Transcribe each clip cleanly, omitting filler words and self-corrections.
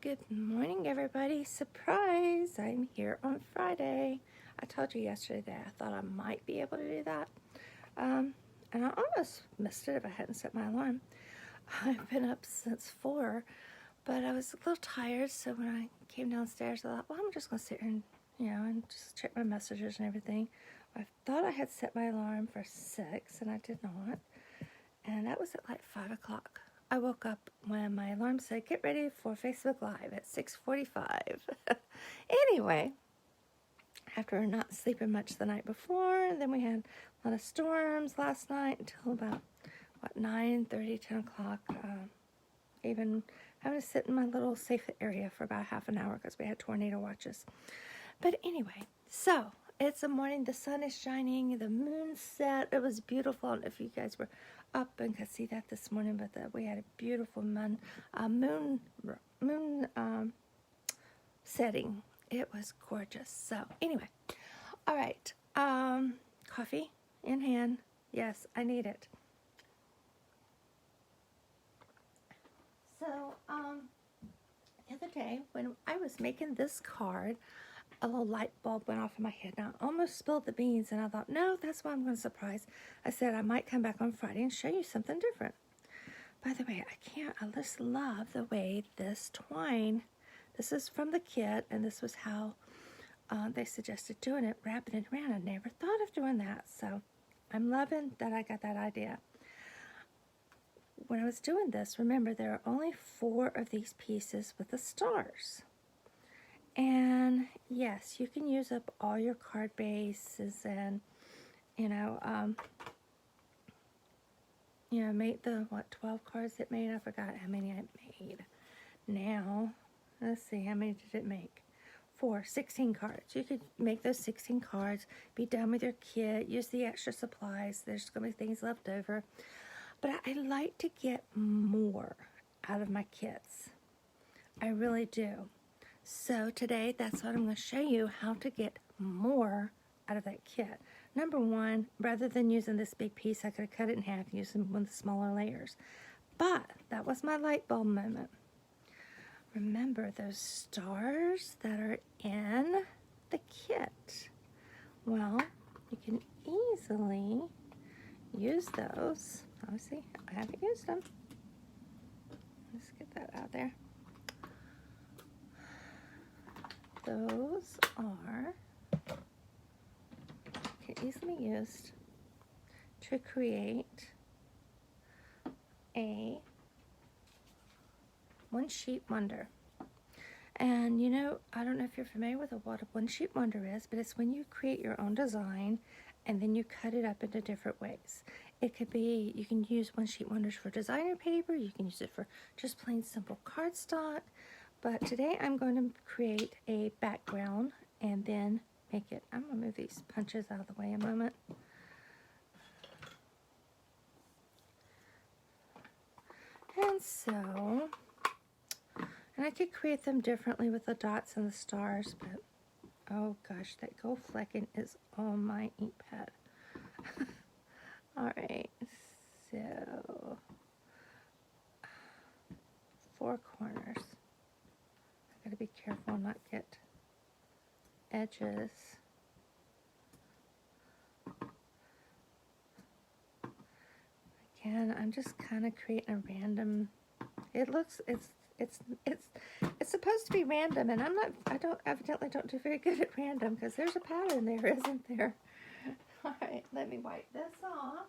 Good morning, everybody. Surprise! I'm here on Friday. I told you yesterday that I thought I might be able to do that. And I almost missed it if I hadn't set my alarm. I've been up since 4, but I was a little tired, so when I came downstairs, I thought, well, I'm just going to sit here and, and just check my messages and everything. I thought I had set my alarm for 6, and I did not. And that was at like 5 o'clock. I woke up when my alarm said, get ready for Facebook Live at 6:45. Anyway, after not sleeping much the night before, then we had a lot of storms last night until about, 9:30, 10 o'clock. Even having to sit in my little safe area for about half an hour because we had tornado watches. But anyway, so it's a morning, the sun is shining, the moon set, it was beautiful. And if you guys were up and could see that this morning, but we had a beautiful moon setting. It was gorgeous. So anyway, all right, coffee in hand. Yes, I need it. So the other day when I was making this card, a little light bulb went off in my head. Now, I almost spilled the beans, and I thought, no, that's why I'm going to surprise. I said I might come back on Friday and show you something different. By the way, I just love the way this twine, this is from the kit, and this was how they suggested doing it, wrapping it around. I never thought of doing that, so I'm loving that I got that idea. When I was doing this, remember, there are only 4 of these pieces with the stars. And yes, you can use up all your card bases and, make the, 12 cards it made? I forgot how many I made. Now, let's see, how many did it make? 16 cards. You could make those 16 cards, be done with your kit, use the extra supplies. There's going to be things left over. But I like to get more out of my kits. I really do. So today, that's what I'm going to show you, how to get more out of that kit. Number one, rather than using this big piece, I could have cut it in half and used one of the smaller layers. But that was my light bulb moment. Remember those stars that are in the kit? Well, you can easily use those. Obviously, I haven't used them. Let's get that out there. Those can easily used to create a one-sheet wonder. And I don't know if you're familiar with what a one-sheet wonder is, but it's when you create your own design and then you cut it up into different ways. It could be, you can use one-sheet wonders for designer paper, you can use it for just plain simple cardstock. But today I'm going to create a background and then make it. I'm going to move these punches out of the way a moment. And so, and I could create them differently with the dots and the stars, but oh gosh, that gold flecking is on my ink pad. All right, so 4 corners. Gotta be careful not get edges. Again, I'm just kind of creating a random. It looks it's supposed to be random, and I evidently don't do very good at random because there's a pattern there, isn't there? All right, let me wipe this off.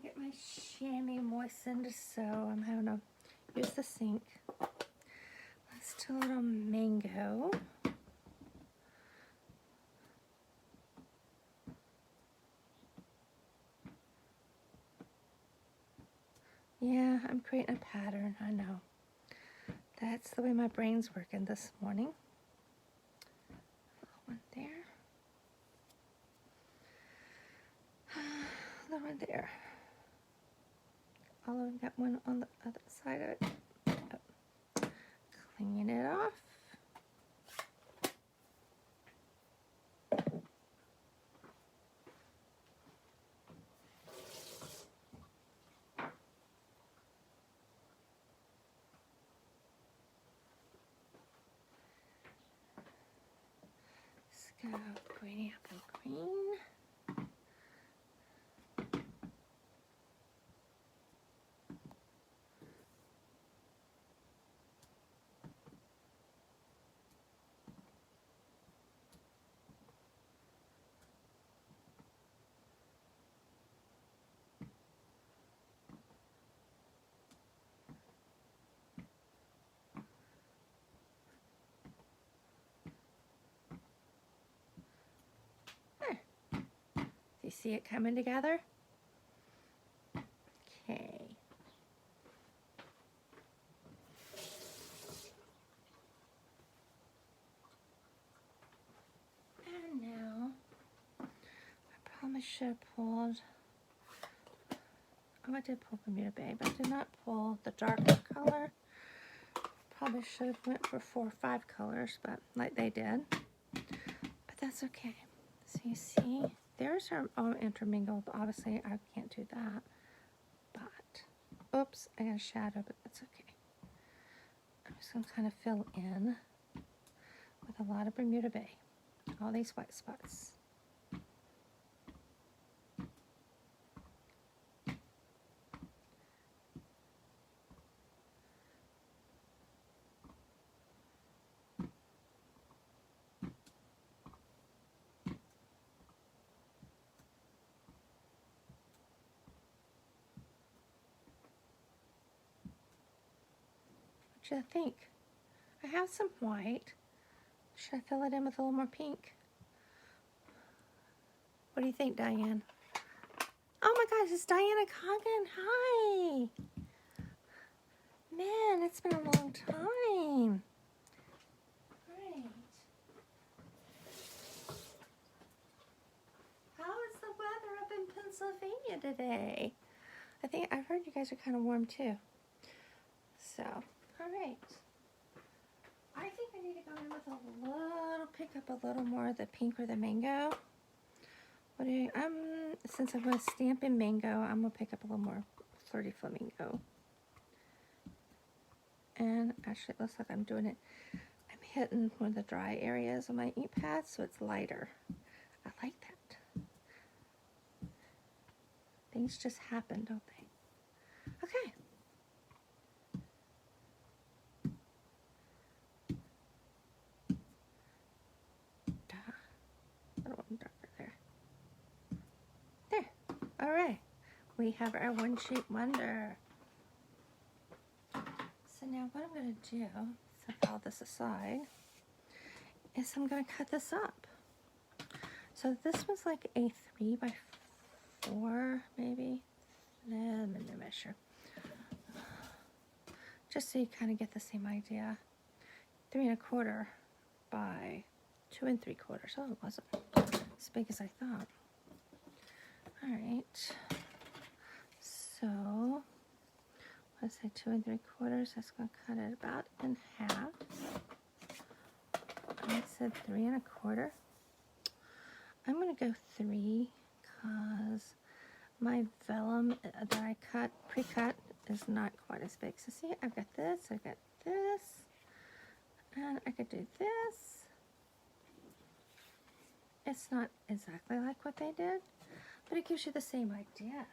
Get my chamois moistened, so I'm having to use the sink. Let's do a little mango. Yeah, I'm creating a pattern, I know. That's the way my brain's working this morning. One there. Another one there. I've got one on the other side of it. Oh. Clean it off. go greeny apple green. There. Do you see it coming together? Okay. And now, I probably should have pulled, oh, I did pull Bermuda Bay, but I did not pull the darker color. Probably should have went for 4 or 5 colors, but like they did. But that's okay. So you see, there's our all intermingled. Obviously, I can't do that. But, oops, I got a shadow, but that's okay. I'm just going to kind of fill in with a lot of Bermuda Bay. All these white spots. What do you think? I have some white. Should I fill it in with a little more pink? What do you think, Diane? Oh my gosh, it's Diana Coggin. Hi. Man, it's been a long time. Great. How is the weather up in Pennsylvania today? I've heard you guys are kind of warm too. So, all right. I think I need to go in with a little, pick up a little more of the pink or the mango. Since I'm going to stamp in mango, I'm going to pick up a little more Flirty Flamingo. And actually, it looks like I'm doing it. I'm hitting one of the dry areas on my ink pad, so it's lighter. I like that. Things just happen, don't they? Okay. A little darker there. There. All right. We have our one shape wonder. So now what I'm going to do, set all this aside, is I'm going to cut this up. So this was like a 3 by 4, maybe. Let me measure. Just so you kind of get the same idea. 3 1/4 by 2 3/4. Oh, it wasn't as big as I thought. All right. So, let's say 2 3/4. That's going to cut it about in half. I said 3 1/4. I'm going to go 3 because my vellum that I pre-cut is not quite as big. So see, I've got this, and I could do this. It's not exactly like what they did, but it gives you the same idea.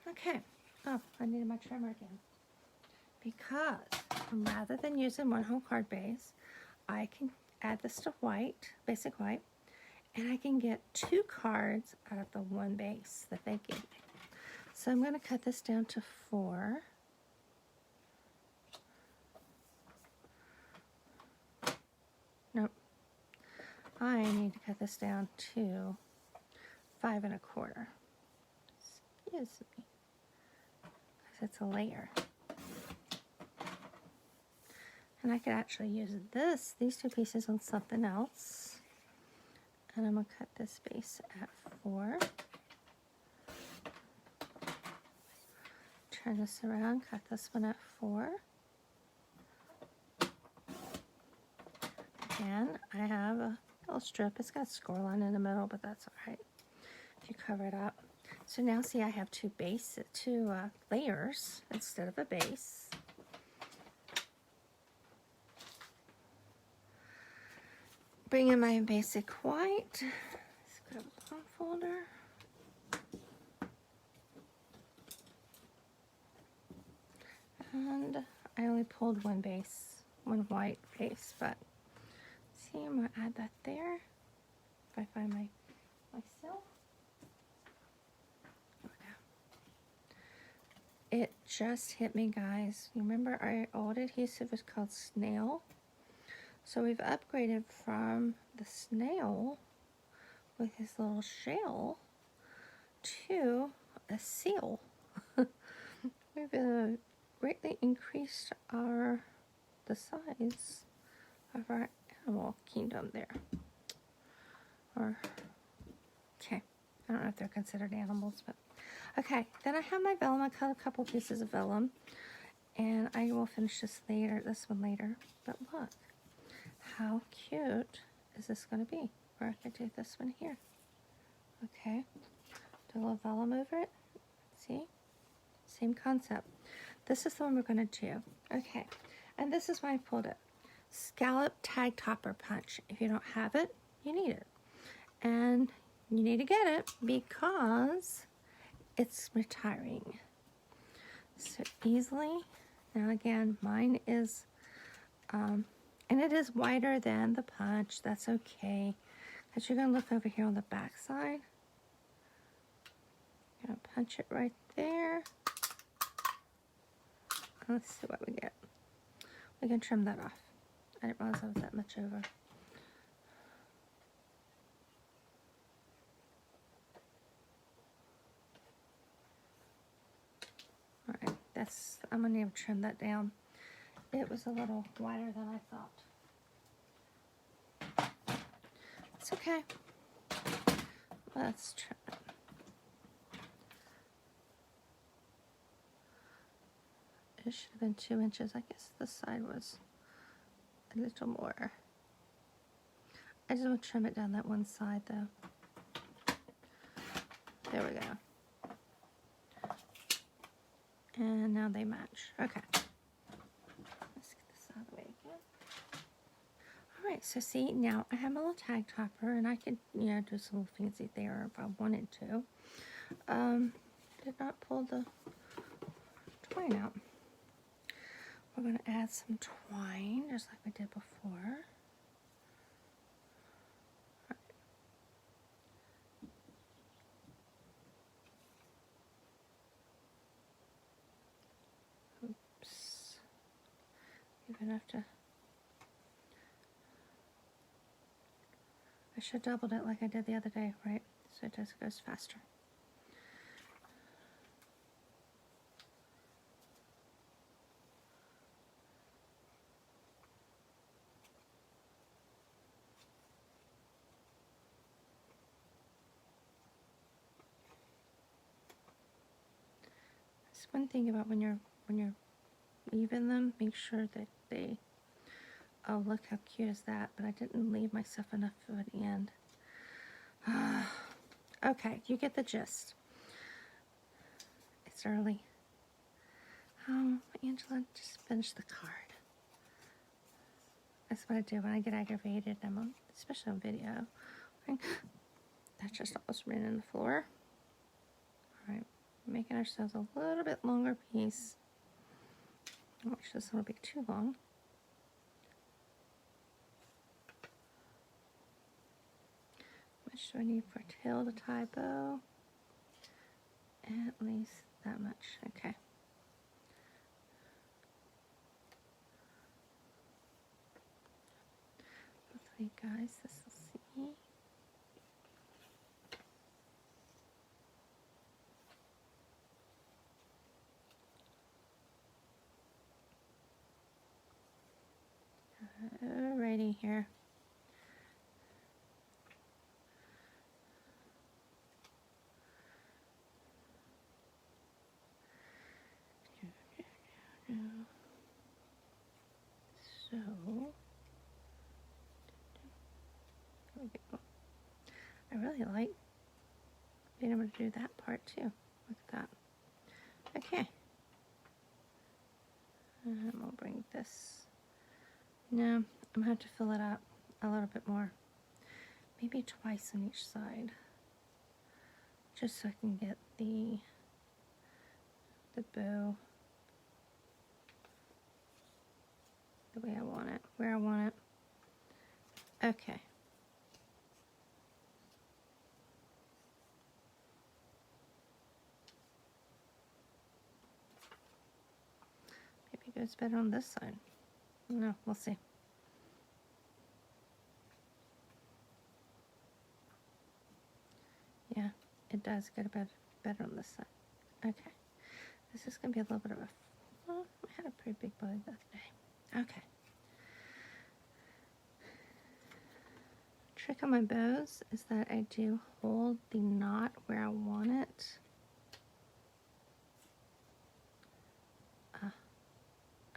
Okay. Oh, I needed my trimmer again. Because rather than using one whole card base, I can add this to white, basic white, and I can get 2 cards out of the one base that they gave me. So I'm going to cut this down to 4. Nope. I need to cut this down to 5 1/4. Excuse me. Because it's a layer. And I could actually use these 2 pieces on something else. And I'm going to cut this base at 4. Turn this around, cut this one at 4. Again, I have a little strip. It's got a score line in the middle, but that's all right if you cover it up. So now see, I have 2 layers instead of a base. bring in my basic white. Let's go to the folder. And I only pulled one white base, but see, I'm gonna add that there. If I find my silk. It just hit me, guys. You remember our old adhesive was called Snail? So we've upgraded from the snail with his little shell to a seal. We've greatly increased the size of our animal kingdom there. Okay, I don't know if they're considered animals, but okay. Then I have my vellum. I cut a couple pieces of vellum, and I will finish this one later. But look, how cute is this going to be? Or I could do this one here. Okay, do a little vellum over it. See, same concept. This is the one we're going to do. Okay, and this is why I pulled it. Scallop tag topper punch. If you don't have it, you need it. And you need to get it because it's retiring. So easily. Now again, mine is, and it is wider than the punch. That's okay. Because you're going to look over here on the back side. You're going to punch it right there. Let's see what we get. We can trim that off. I didn't realize I was that much over. Alright, I'm going to need to trim that down. It was a little wider than I thought. It's okay. Let's trim it. It should have been 2 inches. I guess this side was a little more. I just want to trim it down that one side though. There we go. And now they match. Okay. Let's get this out of the way again. Alright, so see, now I have my little tag topper, and I could, do some little fancy there if I wanted to. Did not pull the twine out. We're going to add some twine, just like we did before. Oops. Even have to... I should have doubled it like I did the other day, right? So it just goes faster. That's one thing about when you're weaving them, make sure that they... Oh, look how cute is that, but I didn't leave myself enough for the end. Okay, you get the gist. It's early. Oh, Angela, just finish the card. That's what I do when I get aggravated, especially on video. That just almost ran in the floor. Alright, making ourselves a little bit longer piece. I don't wish this one would be too long. How much do I need for tail to tie bow? At least that much. Okay. Hopefully, guys, this will see. Alrighty here. So, there we go. I really like being able to do that part too. Look at that. Okay. And we'll bring this. No, I'm going to have to fill it up a little bit more. maybe twice on each side, just so I can get the bow the way I want it, where I want it. Okay. Maybe it goes better on this side. No, we'll see. Yeah, it does get a bit better on this side. Okay. This is going to be a little bit of a... Well, I had a pretty big bow the other day. Okay. Trick on my bows is that I do hold the knot where I want it.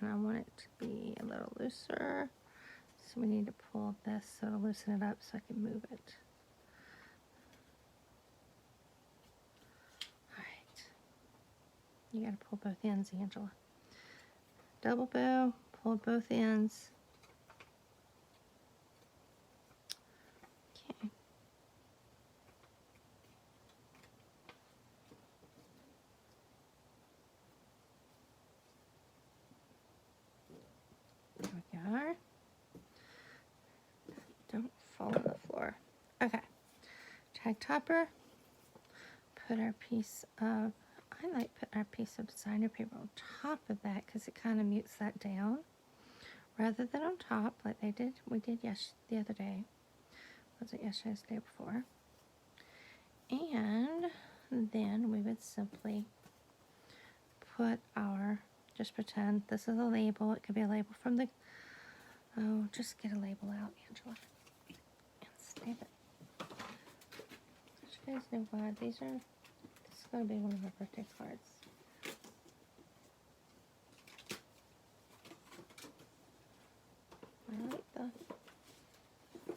And I want it to be a little looser. So we need to pull this so to loosen it up so I can move it. Alright. You gotta pull both ends, Angela. Double bow, pull both ends. Okay. There we go. Don't fall on the floor. Okay. Tag topper. Put our piece of, I like putting our piece of designer paper on top of that because it kind of mutes that down rather than on top like we did the other day. Was it yesterday? The day before. And then we would simply put our, just pretend this is a label. It could be a label from the, oh, just get a label out, Angela, and stamp it. You guys know what? This is going to be one of our birthday cards. I like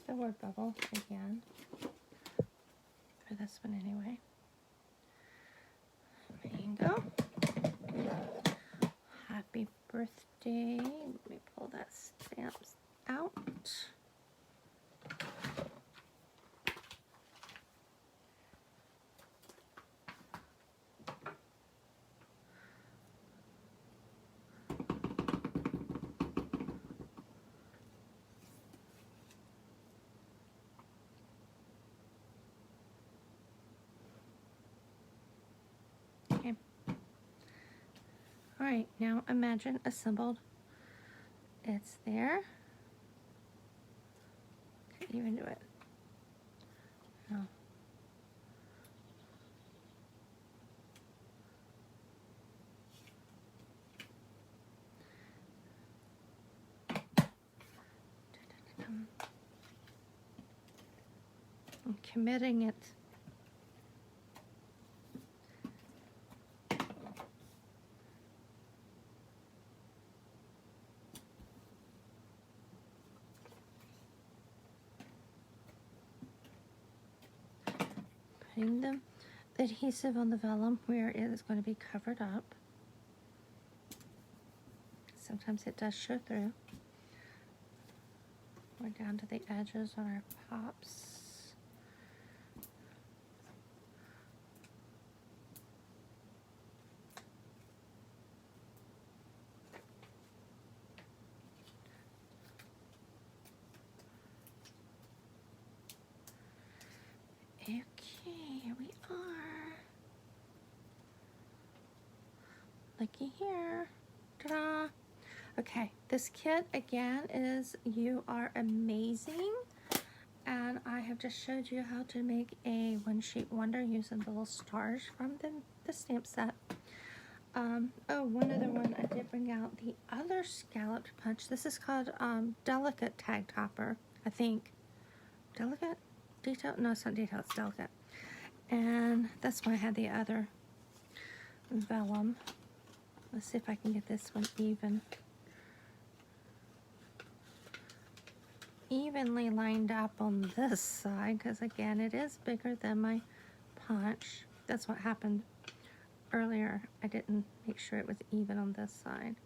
the word bubble again. For this one anyway. There you go. Happy birthday. Let me pull that stamp out. Okay. Alright, now imagine assembled. It's there. Can't even do it. No. I'm committing it. Putting the adhesive on the vellum where it is going to be covered up. Sometimes it does show through. We're down to the edges on our pops. Okay, here we are. Looky here. Ta-da! Okay, this kit again is You Are Amazing. And I have just showed you how to make a one sheet wonder using the little stars from the stamp set. Oh, one other one, I did bring out the other scalloped punch. This is called Delicate Tag Topper, I think. Delicate? Detail? No, it's not detail, it's delicate. And that's why I had the other vellum. Let's see if I can get this one evenly lined up on this side, because again, it is bigger than my punch. That's what happened earlier. I didn't make sure it was even on this side.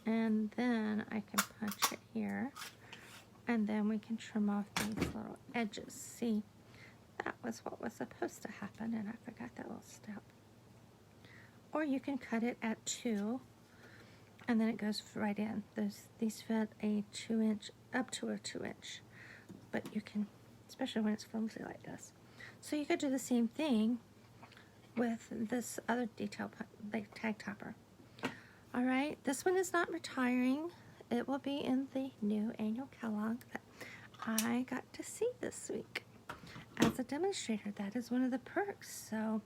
And then I can punch it here. And then we can trim off these little edges. See, that was what was supposed to happen, and I forgot that little step. Or you can cut it at 2, and then it goes right in. These fit a 2-inch, up to a 2-inch, but you can, especially when it's flimsy like this. So you could do the same thing with this other detail, like tag topper. All right, this one is not retiring. It will be in the new annual catalog that I got to see this week as a demonstrator. That is one of the perks. So,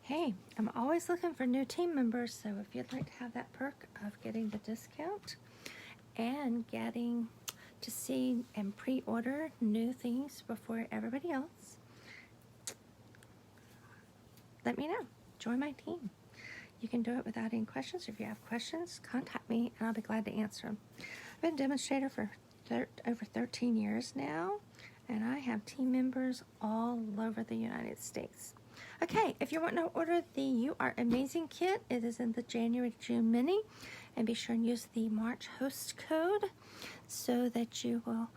hey, I'm always looking for new team members. So if you'd like to have that perk of getting the discount and getting to see and pre-order new things before everybody else, let me know. Join my team. You can do it without any questions. If you have questions, contact me and I'll be glad to answer them. I've been a demonstrator for over 13 years now, and I have team members all over the United States. Okay, if you want to order the You Are Amazing kit, it is in the January to June mini, and be sure and use the March host code so that you will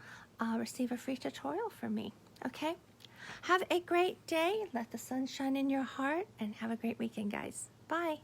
receive a free tutorial from me. Okay, have a great day. Let the sun shine in your heart, and have a great weekend, guys. Bye.